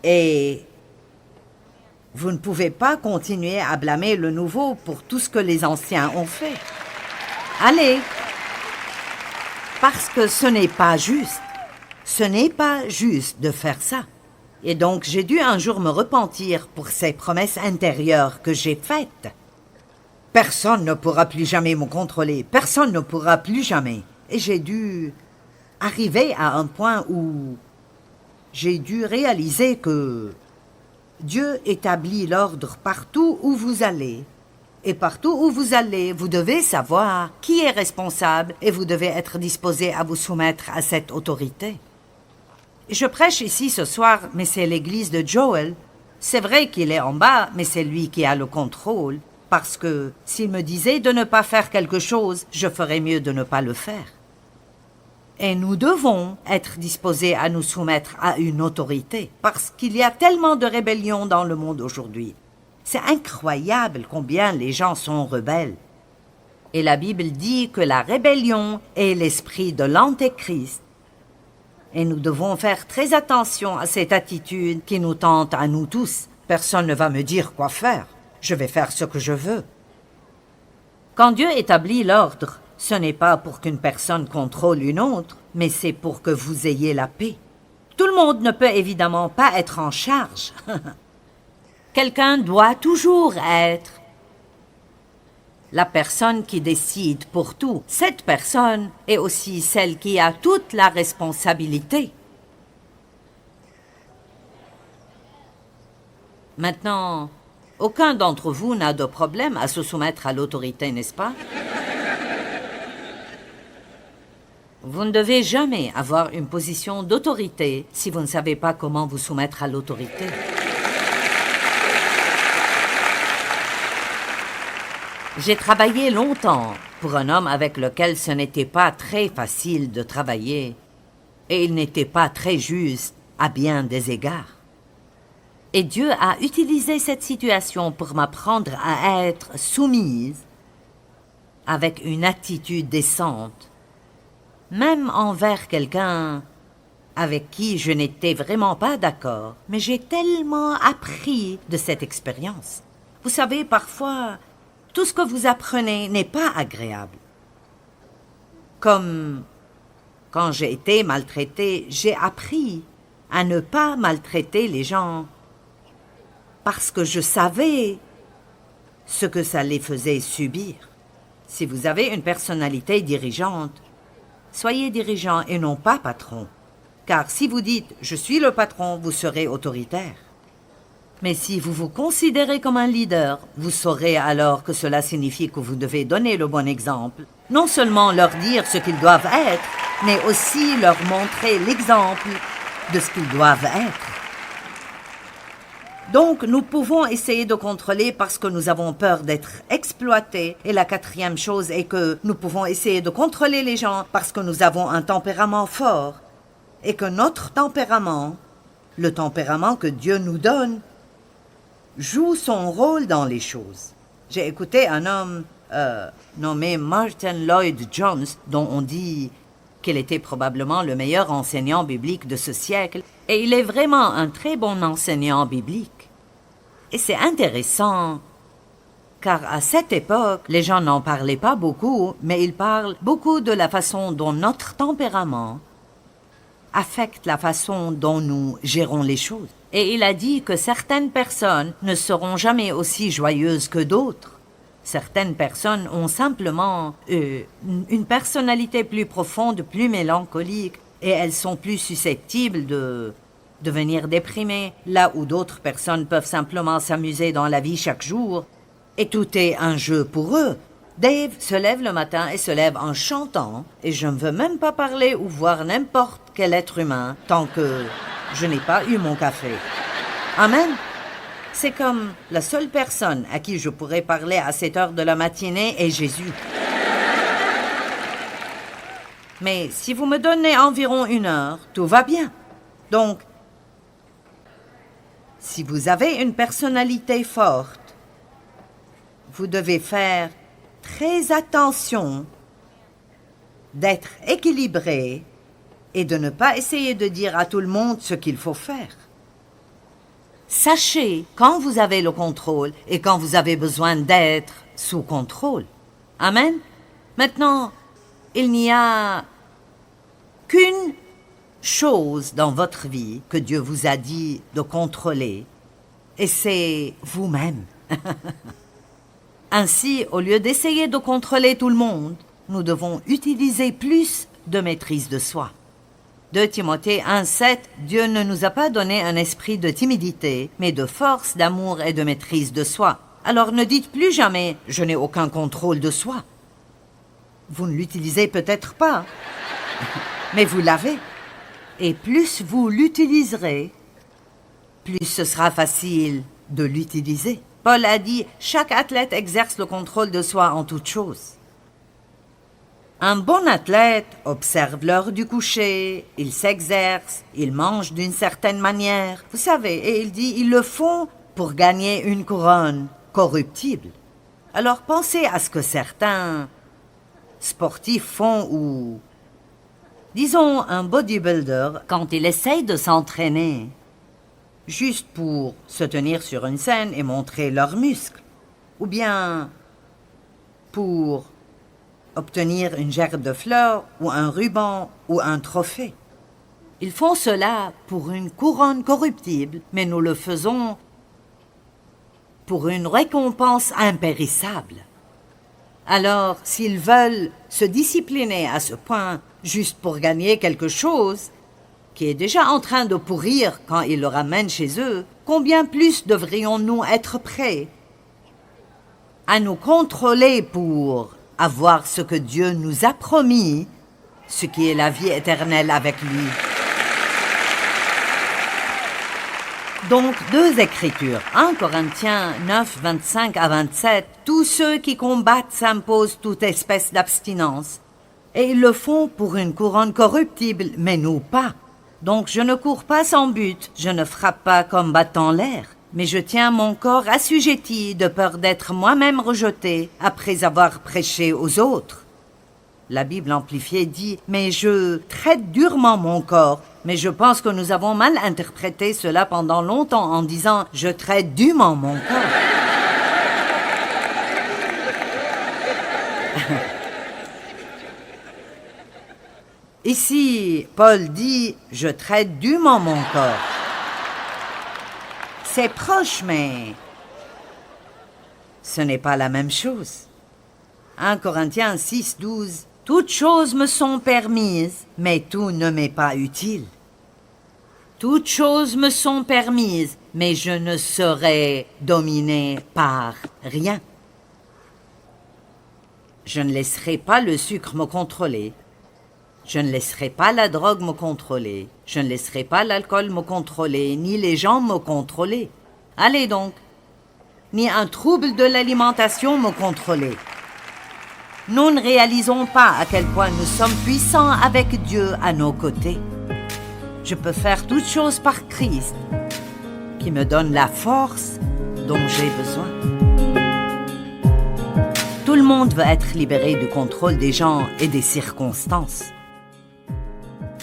Et vous ne pouvez pas continuer à blâmer le nouveau pour tout ce que les anciens ont fait. Allez, parce que ce n'est pas juste. Ce n'est pas juste de faire ça. Et donc j'ai dû un jour me repentir pour ces promesses intérieures que j'ai faites. Personne ne pourra plus jamais me contrôler. Personne ne pourra plus jamais. Et j'ai dû arriver à un point où j'ai dû réaliser que Dieu établit l'ordre partout où vous allez. Et partout où vous allez, vous devez savoir qui est responsable et vous devez être disposé à vous soumettre à cette autorité. Je prêche ici ce soir, mais c'est l'église de Joel. C'est vrai qu'il est en bas, mais c'est lui qui a le contrôle. Parce que s'il me disait de ne pas faire quelque chose, je ferais mieux de ne pas le faire. Et nous devons être disposés à nous soumettre à une autorité, parce qu'il y a tellement de rébellion dans le monde aujourd'hui. C'est incroyable combien les gens sont rebelles. Et la Bible dit que la rébellion est l'esprit de l'Antéchrist. Et nous devons faire très attention à cette attitude qui nous tente à nous tous. Personne ne va me dire quoi faire. Je vais faire ce que je veux. Quand Dieu établit l'ordre, ce n'est pas pour qu'une personne contrôle une autre, mais c'est pour que vous ayez la paix. Tout le monde ne peut évidemment pas être en charge. Quelqu'un doit toujours être la personne qui décide pour tout. Cette personne est aussi celle qui a toute la responsabilité. Maintenant, aucun d'entre vous n'a de problème à se soumettre à l'autorité, n'est-ce pas? Vous ne devez jamais avoir une position d'autorité si vous ne savez pas comment vous soumettre à l'autorité. J'ai travaillé longtemps pour un homme avec lequel ce n'était pas très facile de travailler et il n'était pas très juste à bien des égards. Et Dieu a utilisé cette situation pour m'apprendre à être soumise avec une attitude décente, même envers quelqu'un avec qui je n'étais vraiment pas d'accord. Mais j'ai tellement appris de cette expérience. Vous savez, parfois, tout ce que vous apprenez n'est pas agréable. Comme quand j'ai été maltraitée, j'ai appris à ne pas maltraiter les gens parce que je savais ce que ça les faisait subir. Si vous avez une personnalité dirigeante, soyez dirigeant et non pas patron. Car si vous dites « je suis le patron », vous serez autoritaire. Mais si vous vous considérez comme un leader, vous saurez alors que cela signifie que vous devez donner le bon exemple. Non seulement leur dire ce qu'ils doivent être, mais aussi leur montrer l'exemple de ce qu'ils doivent être. Donc, nous pouvons essayer de contrôler parce que nous avons peur d'être exploités. Et la 4e chose est que nous pouvons essayer de contrôler les gens parce que nous avons un tempérament fort. Et que notre tempérament le tempérament que Dieu nous donne joue son rôle dans les choses. J'ai écouté un homme nommé Martin Lloyd Jones, dont on dit qu'il était probablement le meilleur enseignant biblique de ce siècle, et il est vraiment un très bon enseignant biblique. Et c'est intéressant, car à cette époque, les gens n'en parlaient pas beaucoup, mais ils parlent beaucoup de la façon dont notre tempérament affecte la façon dont nous gérons les choses. Et il a dit que certaines personnes ne seront jamais aussi joyeuses que d'autres. Certaines personnes ont simplement une personnalité plus profonde, plus mélancolique, et elles sont plus susceptibles de devenir déprimées, là où d'autres personnes peuvent simplement s'amuser dans la vie chaque jour, et tout est un jeu pour eux. Dave se lève le matin et se lève en chantant, et je ne veux même pas parler ou voir n'importe quel être humain tant que je n'ai pas eu mon café. Amen. C'est comme la seule personne à qui je pourrais parler à cette heure de la matinée est Jésus. Mais si vous me donnez environ 1 heure, tout va bien. Donc, si vous avez une personnalité forte, vous devez faire très attention d'être équilibré et de ne pas essayer de dire à tout le monde ce qu'il faut faire. Sachez quand vous avez le contrôle et quand vous avez besoin d'être sous contrôle. Amen. Maintenant, il n'y a qu'une chose dans votre vie que Dieu vous a dit de contrôler, et c'est vous-même. Ainsi, au lieu d'essayer de contrôler tout le monde, nous devons utiliser plus de maîtrise de soi. 2 Timothée 1,7, Dieu ne nous a pas donné un esprit de timidité, mais de force, d'amour et de maîtrise de soi. Alors ne dites plus jamais « je n'ai aucun contrôle de soi ». Vous ne l'utilisez peut-être pas, mais vous l'avez. Et plus vous l'utiliserez, plus ce sera facile de l'utiliser. Paul a dit « chaque athlète exerce le contrôle de soi en toutes choses ». Un bon athlète observe l'heure du coucher, il s'exerce, il mange d'une certaine manière. Vous savez, et il dit, ils le font pour gagner une couronne corruptible. Alors pensez à ce que certains sportifs font ou, disons, un bodybuilder, quand il essaye de s'entraîner, juste pour se tenir sur une scène et montrer leurs muscles, ou bien pour obtenir une gerbe de fleurs ou un ruban ou un trophée. Ils font cela pour une couronne corruptible, mais nous le faisons pour une récompense impérissable. Alors, s'ils veulent se discipliner à ce point juste pour gagner quelque chose qui est déjà en train de pourrir quand ils le ramènent chez eux, combien plus devrions-nous être prêts à nous contrôler pour avoir ce que Dieu nous a promis, ce qui est la vie éternelle avec lui. Donc, 2 Écritures, 1 Corinthiens 9, 25 à 27, tous ceux qui combattent s'imposent toute espèce d'abstinence, et ils le font pour une couronne corruptible, mais nous pas. Donc je ne cours pas sans but, je ne frappe pas comme battant l'air, mais je tiens mon corps assujetti de peur d'être moi-même rejeté après avoir prêché aux autres. La Bible amplifiée dit « Mais je traite durement mon corps ». Mais je pense que nous avons mal interprété cela pendant longtemps en disant « Je traite dûment mon corps ». Ici, Paul dit « Je traite dûment mon corps ». C'est proche, mais ce n'est pas la même chose. 1 Corinthiens 6, 12. Toutes choses me sont permises, mais tout ne m'est pas utile. Toutes choses me sont permises, mais je ne serai dominé par rien. Je ne laisserai pas le sucre me contrôler. Je ne laisserai pas la drogue me contrôler. Je ne laisserai pas l'alcool me contrôler, ni les gens me contrôler. Allez donc, ni un trouble de l'alimentation me contrôler. Nous ne réalisons pas à quel point nous sommes puissants avec Dieu à nos côtés. Je peux faire toutes choses par Christ, qui me donne la force dont j'ai besoin. Tout le monde veut être libéré du contrôle des gens et des circonstances.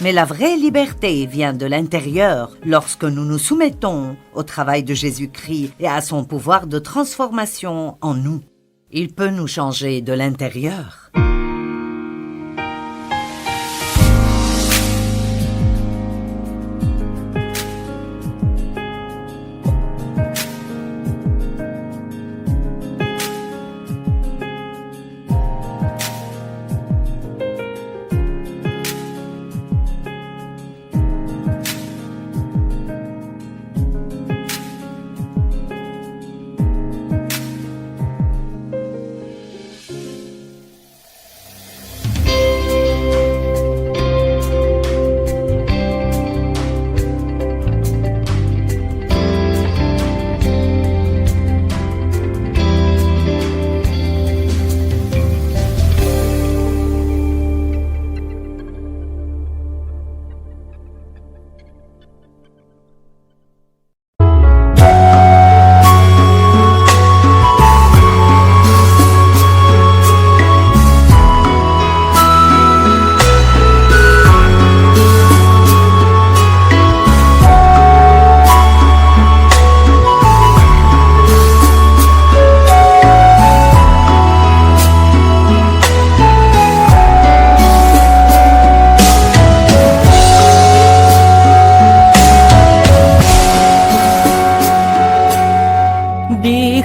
Mais la vraie liberté vient de l'intérieur lorsque nous nous soumettons au travail de Jésus-Christ et à son pouvoir de transformation en nous. Il peut nous changer de l'intérieur.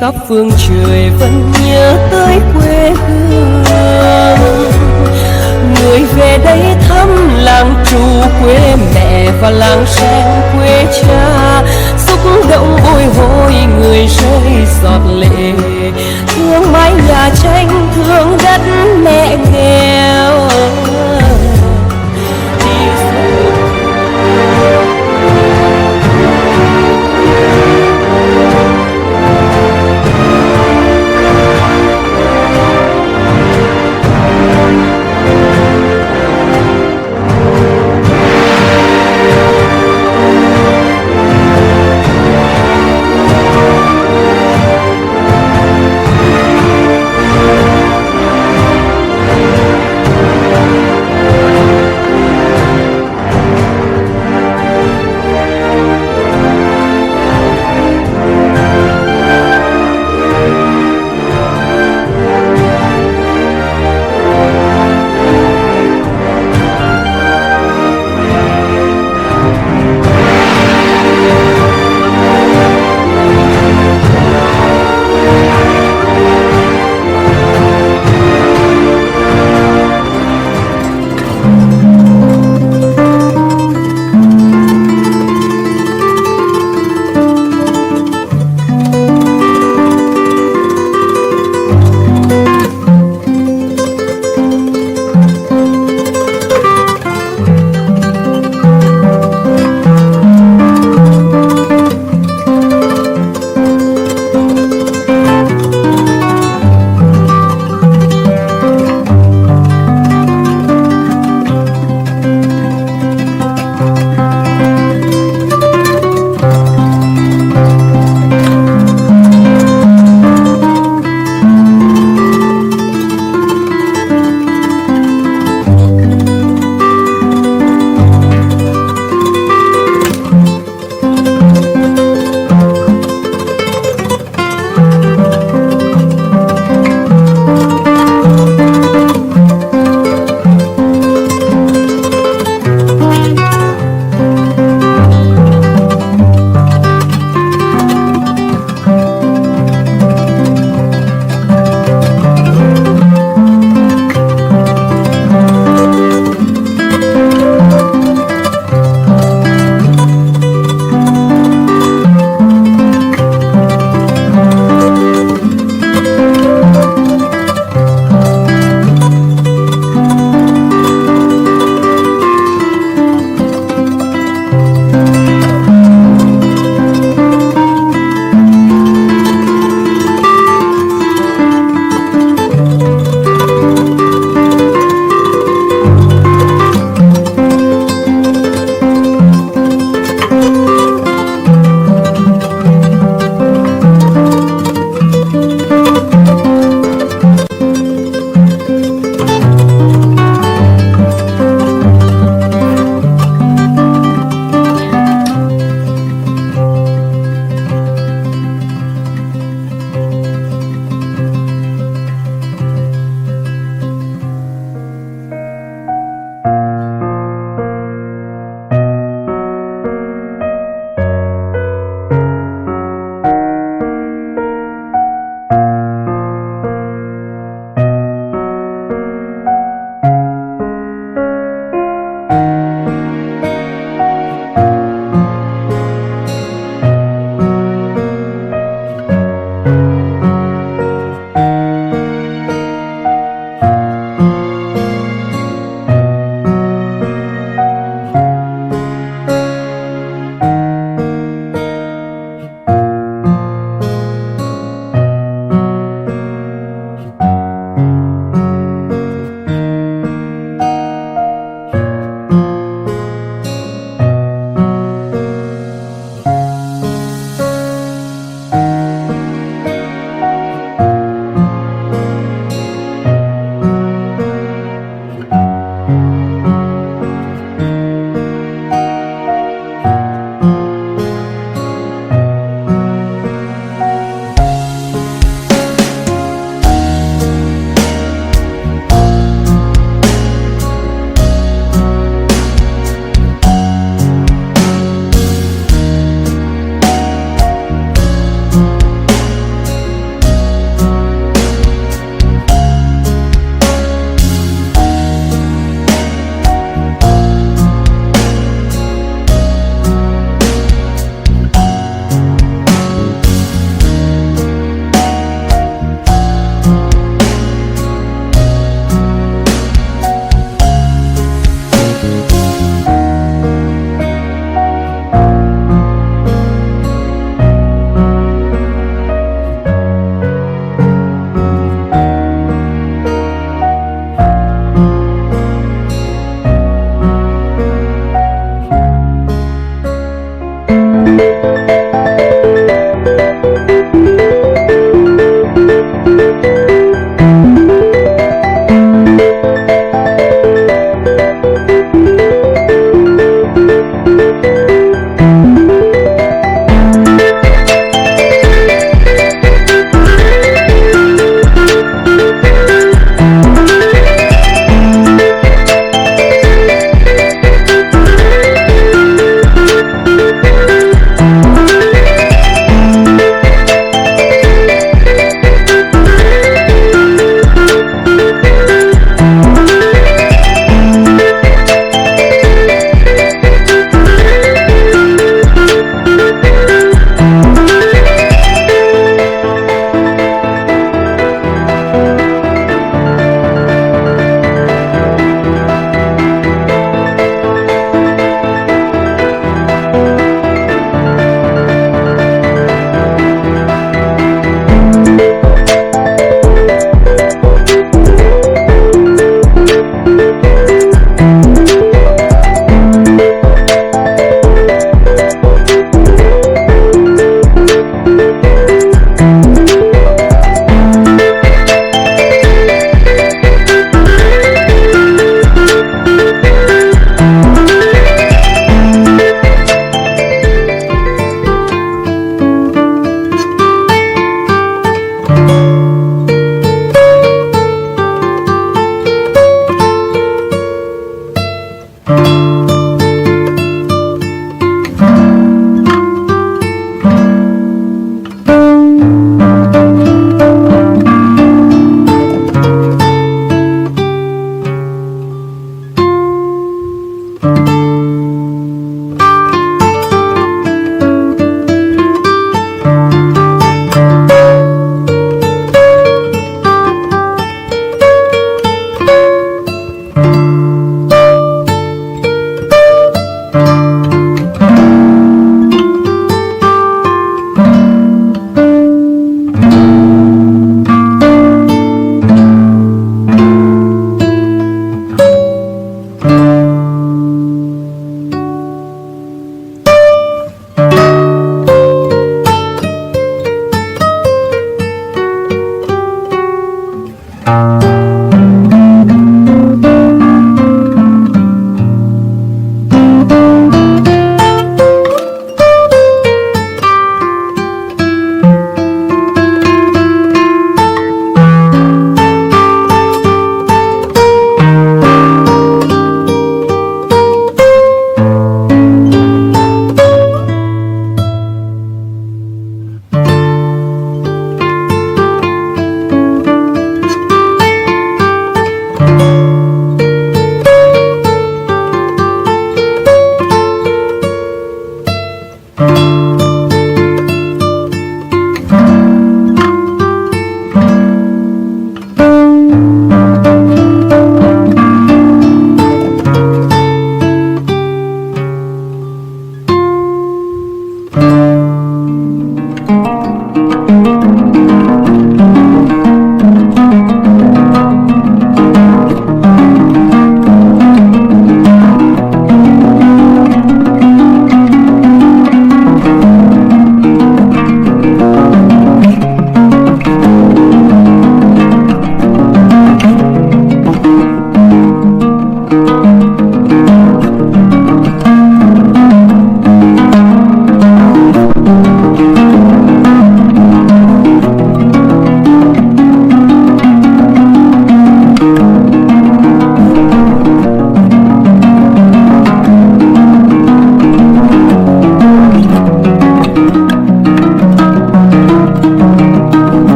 khắp phương trời vẫn nhớ tới quê hương. Người về đây thăm làng trù quê mẹ và làng sen quê cha, xúc động bồi hồi người rơi giọt lệ, thương mái nhà tranh thương đất mẹ nghèo.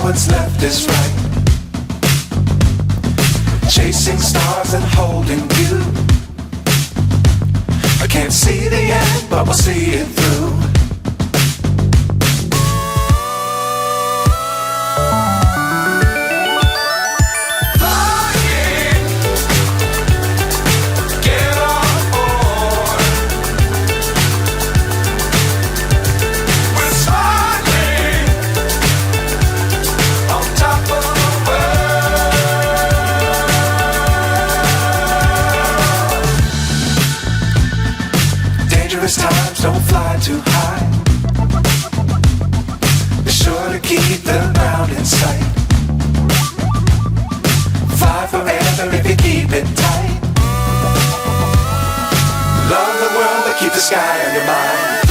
what's left is right. Chasing stars and holding you. I can't see the end, but we'll see it through. Times don't fly too high. Be sure to keep the ground in sight. Fly forever if you keep it tight. Love the world but keep the sky on your mind.